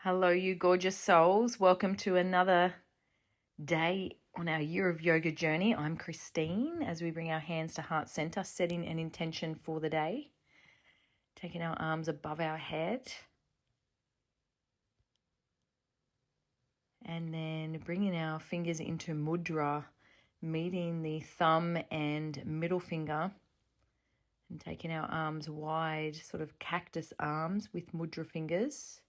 Hello, you gorgeous souls. Welcome to another day on our year of yoga journey. I'm Christine as we bring our hands to heart center, setting an intention for the day. Taking our arms above our head. And then bringing our fingers into mudra, meeting the thumb and middle finger. And taking our arms wide, sort of cactus arms with mudra fingers.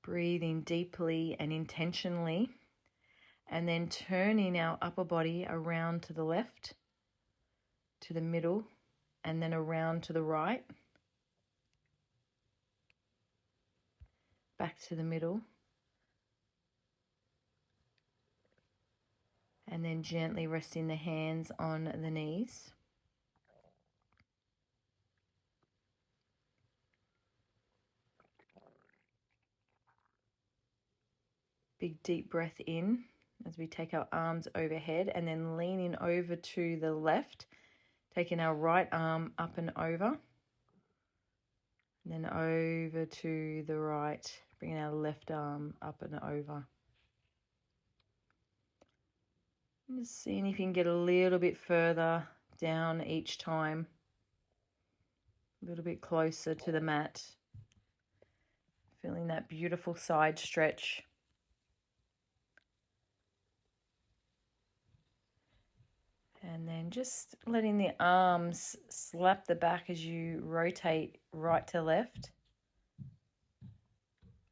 Breathing deeply and intentionally, and then turning our upper body around to the left, to the middle, and then around to the right, back to the middle, and then gently resting the hands on the knees. Big deep breath in as we take our arms overhead, and then leaning over to the left, taking our right arm up and over, and then over to the right, bringing our left arm up and over. Just seeing if you can get a little bit further down each time, a little bit closer to the mat. Feeling that beautiful side stretch. And then just letting the arms slap the back as you rotate right to left.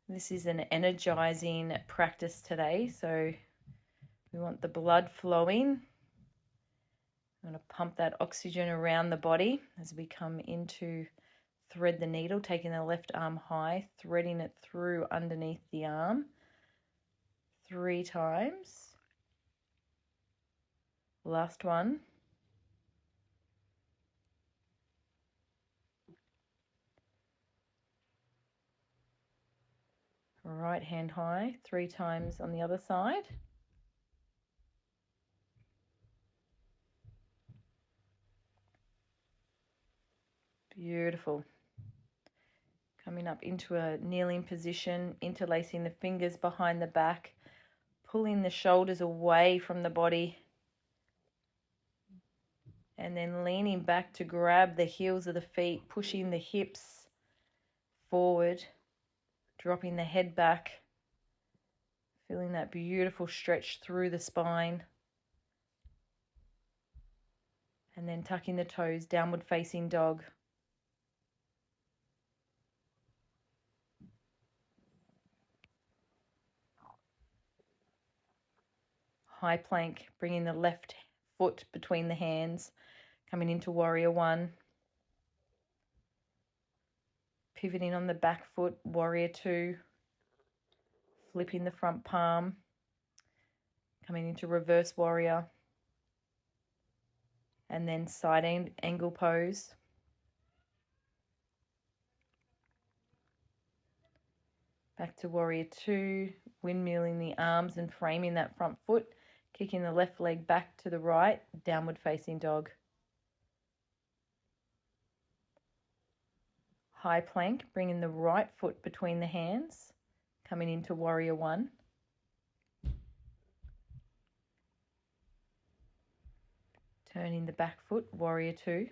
This is an energizing practice today, so we want the blood flowing. I'm going to pump that oxygen around the body as we come into thread the needle, taking the left arm high, threading it through underneath the arm 3 times. Last one. Right hand high 3 times on the other side. Beautiful. Coming up into a kneeling position, interlacing the fingers behind the back, pulling the shoulders away from the body, and then leaning back to grab the heels of the feet, pushing the hips forward, dropping the head back, feeling that beautiful stretch through the spine, and then tucking the toes, downward facing dog. High plank, bringing the left foot between the hands, coming into warrior 1. Pivoting on the back foot, warrior 2. Flipping the front palm, coming into reverse warrior. And then side angle pose. Back to warrior 2, windmilling the arms and framing that front foot, kicking the left leg back to the right, downward facing dog. High plank, bringing the right foot between the hands, coming into warrior 1. Turning the back foot, warrior 2.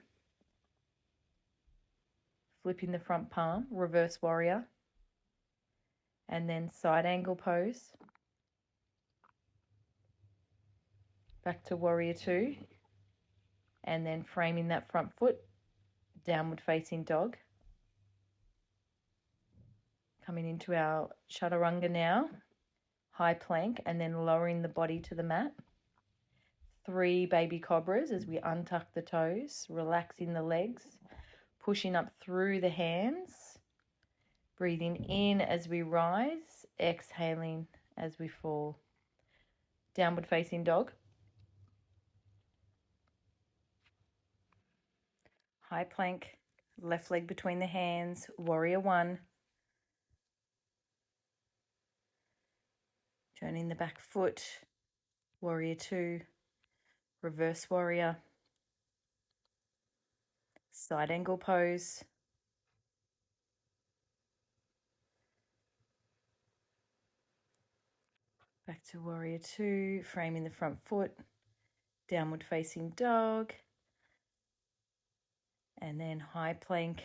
Flipping the front palm, reverse warrior. And then side angle pose. Back to warrior 2. And then framing that front foot, downward facing dog. Coming into our chaturanga now, high plank, and then lowering the body to the mat. 3 baby cobras as we untuck the toes, relaxing the legs, pushing up through the hands, breathing in as we rise, exhaling as we fall. Downward facing dog. High plank, left leg between the hands, warrior 1. Turning the back foot, warrior 2. Reverse warrior. Side angle pose. Back to warrior two, framing the front foot, downward facing dog, and then high plank,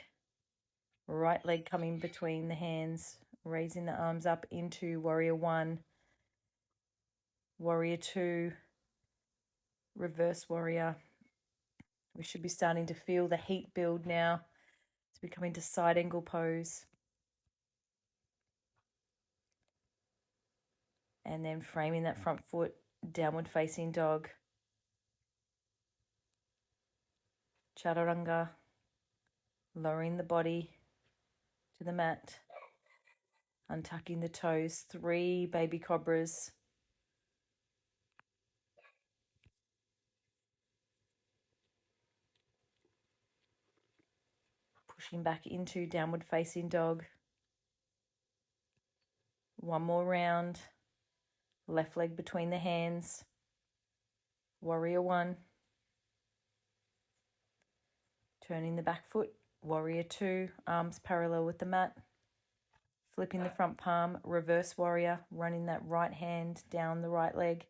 right leg coming between the hands, raising the arms up into warrior one, warrior two, reverse warrior. We should be starting to feel the heat build now as we come into side angle pose. And then framing that front foot, downward facing dog, chaturanga, lowering the body to the mat, untucking the toes, 3 baby cobras. Pushing back into downward facing dog. One more round. Left leg between the hands. Warrior one. Turning the back foot. Warrior two. Arms parallel with the mat. Flipping the front palm. Reverse warrior. Running that right hand down the right leg.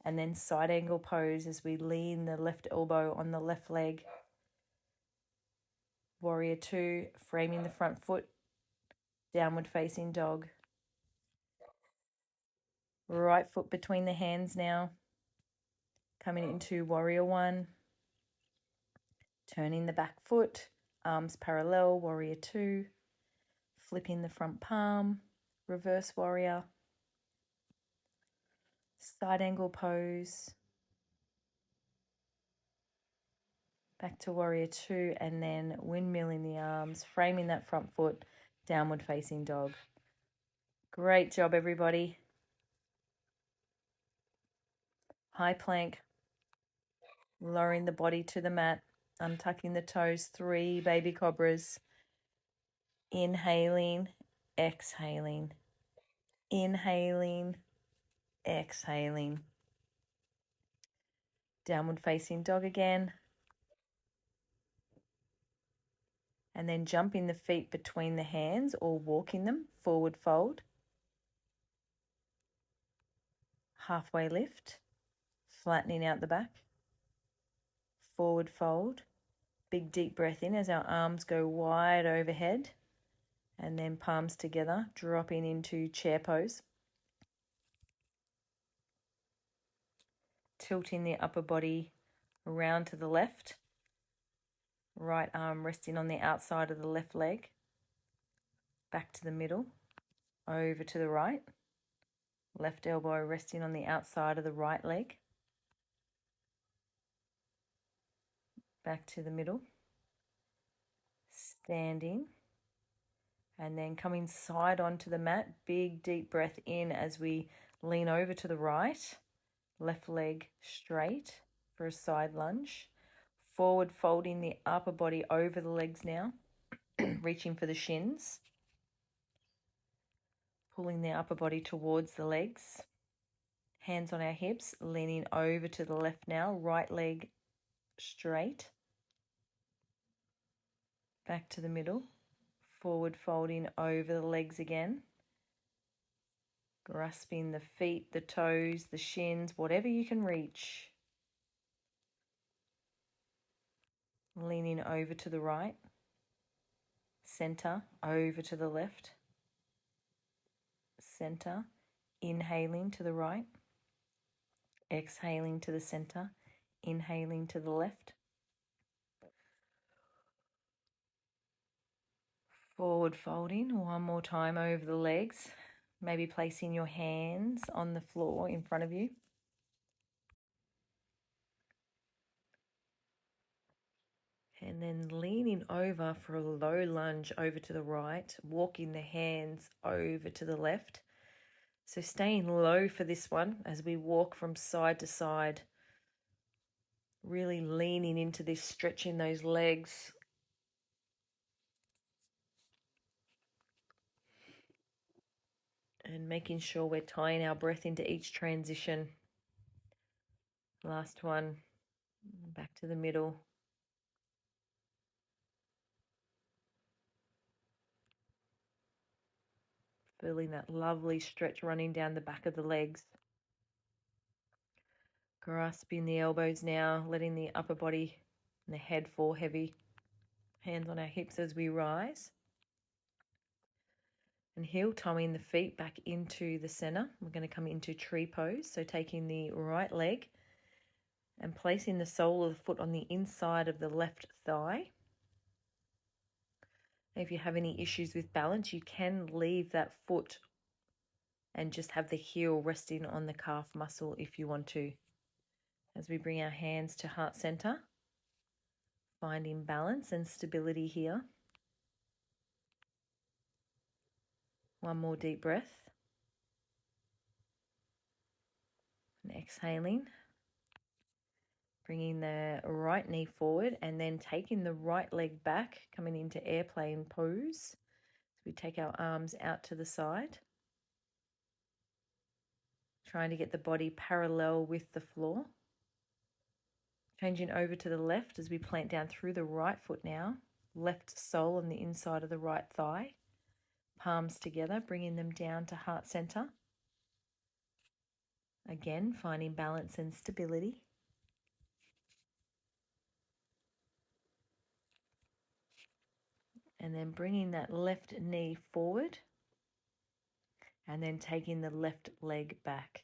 And then side angle pose as we lean the left elbow on the left leg. Warrior two. Framing the front foot. Downward facing dog. Right foot between the hands now. Coming into warrior one. Turning the back foot. Arms parallel. Warrior two. Flipping the front palm. Reverse warrior. Side angle pose. Back to warrior two, and then windmilling the arms, framing that front foot, downward facing dog. Great job, everybody. High plank, lowering the body to the mat, untucking the toes, 3 baby cobras. Inhaling, exhaling, inhaling, exhaling. Downward facing dog again. And then jumping the feet between the hands or walking them, forward fold. Halfway lift, flattening out the back. Forward fold. Big deep breath in as our arms go wide overhead. And then palms together, dropping into chair pose. Tilting the upper body around to the left. Right arm resting on the outside of the left leg. Back to the middle. Over to the right. Left elbow resting on the outside of the right leg. Back to the middle. Standing. And then coming side onto the mat. Big deep breath in as we lean over to the right. Left leg straight for a side lunge. Forward folding the upper body over the legs now. Reaching for the shins. Pulling the upper body towards the legs. Hands on our hips, leaning over to the left now. Right leg straight. Back to the middle. Forward folding over the legs again. Grasping the feet, the toes, the shins, whatever you can reach. Leaning over to the right. Center, over to the left. Center, inhaling to the right. Exhaling to the center, inhaling to the left. Forward folding one more time over the legs. Maybe placing your hands on the floor in front of you. And then leaning over for a low lunge over to the right, walking the hands over to the left. So staying low for this one as we walk from side to side. Really leaning into this, stretching those legs. And making sure we're tying our breath into each transition. Last one, back to the middle. Feeling that lovely stretch running down the back of the legs. Grasping the elbows now, letting the upper body and the head fall heavy. Hands on our hips as we rise. And heel toeing the feet back into the center. We're going to come into tree pose. So taking the right leg and placing the sole of the foot on the inside of the left thigh. If you have any issues with balance, you can leave that foot and just have the heel resting on the calf muscle if you want to. As we bring our hands to heart center, finding balance and stability here. One more deep breath. And exhaling. Bringing the right knee forward and then taking the right leg back, coming into airplane pose. So we take our arms out to the side. Trying to get the body parallel with the floor. Changing over to the left as we plant down through the right foot now. Left sole on the inside of the right thigh. Palms together, bringing them down to heart center. Again, finding balance and stability. And then bringing that left knee forward. And then taking the left leg back.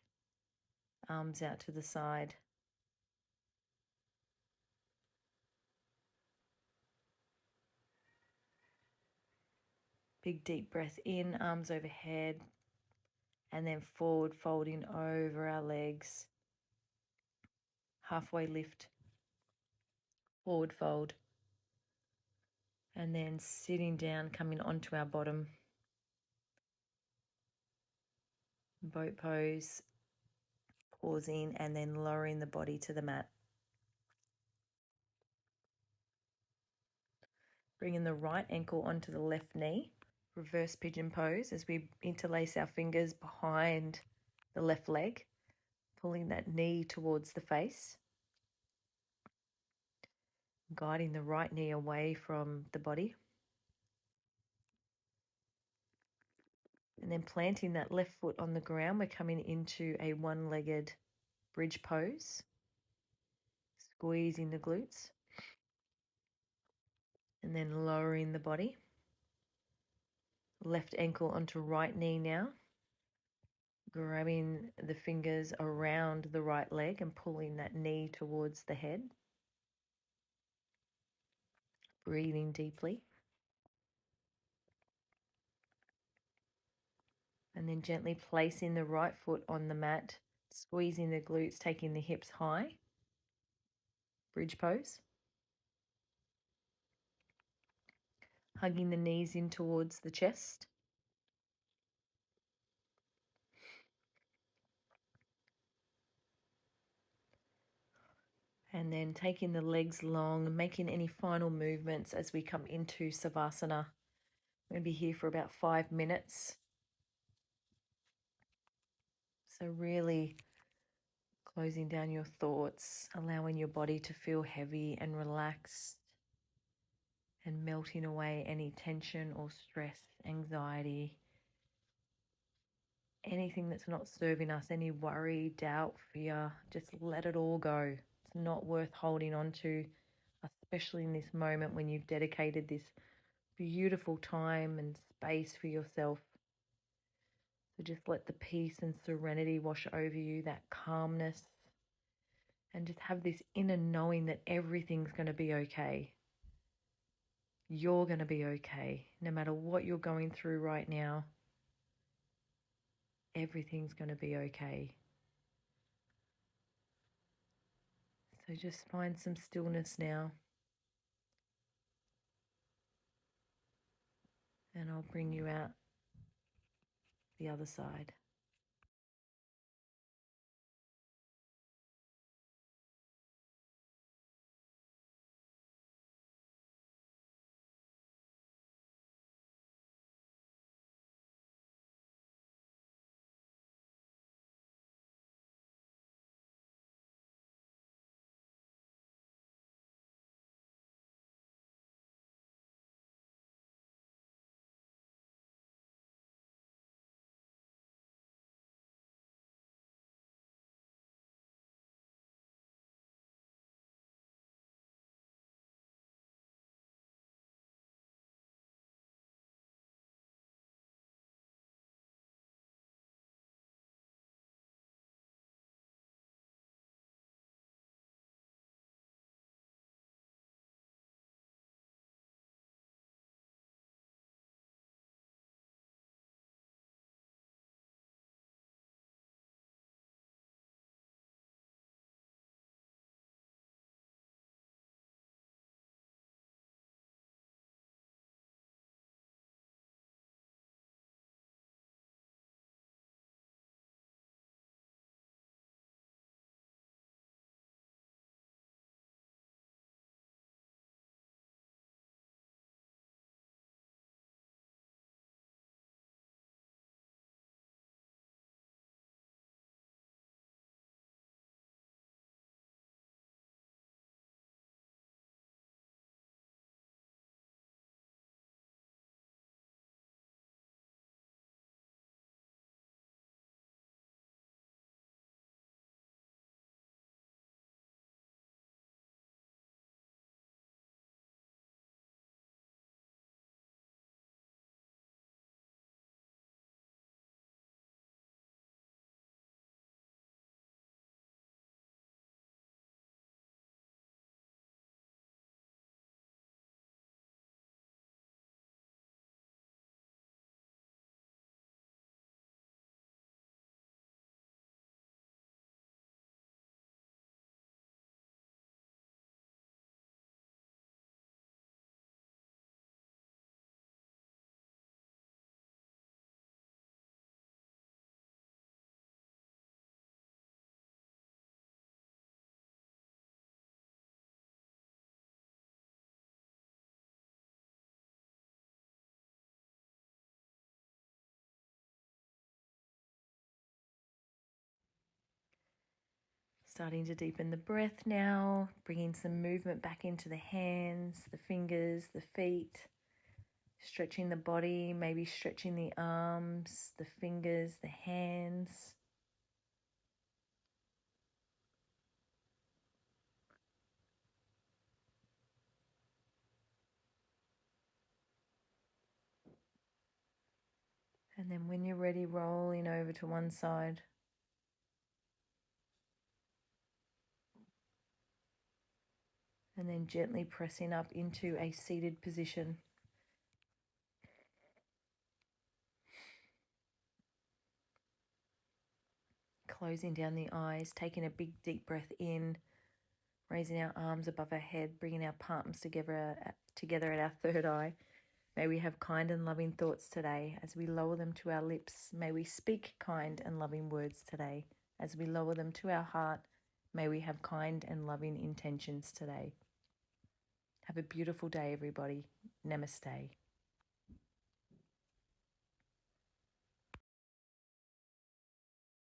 Arms out to the side. Big deep breath in, arms overhead. And then forward folding over our legs. Halfway lift. Forward fold. And then sitting down, coming onto our bottom. Boat pose. Pausing and then lowering the body to the mat. Bringing the right ankle onto the left knee. Reverse pigeon pose as we interlace our fingers behind the left leg. Pulling that knee towards the face. Guiding the right knee away from the body. And then planting that left foot on the ground, we're coming into a one-legged bridge pose. Squeezing the glutes. And then lowering the body. Left ankle onto right knee now. Grabbing the fingers around the right leg and pulling that knee towards the head. Breathing deeply. And then gently placing the right foot on the mat, squeezing the glutes, taking the hips high. Bridge pose. Hugging the knees in towards the chest. And then taking the legs long, making any final movements as we come into Savasana. We're going to be here for about 5 minutes. So really closing down your thoughts, allowing your body to feel heavy and relaxed and melting away any tension or stress, anxiety, anything that's not serving us, any worry, doubt, fear, just let it all go. It's not worth holding on to, especially in this moment when you've dedicated this beautiful time and space for yourself. So just let the peace and serenity wash over you, that calmness, and just have this inner knowing that everything's going to be okay. You're going to be okay. No matter what you're going through right now, everything's going to be okay. So just find some stillness now. And I'll bring you out the other side. Starting to deepen the breath now, bringing some movement back into the hands, the fingers, the feet, stretching the body, maybe stretching the arms, the fingers, the hands. And then when you're ready, rolling over to one side. And then gently pressing up into a seated position. Closing down the eyes, taking a big deep breath in, raising our arms above our head, bringing our palms together at our third eye. May we have kind and loving thoughts today. As we lower them to our lips, may we speak kind and loving words today. As we lower them to our heart, may we have kind and loving intentions today. Have a beautiful day, everybody. Namaste.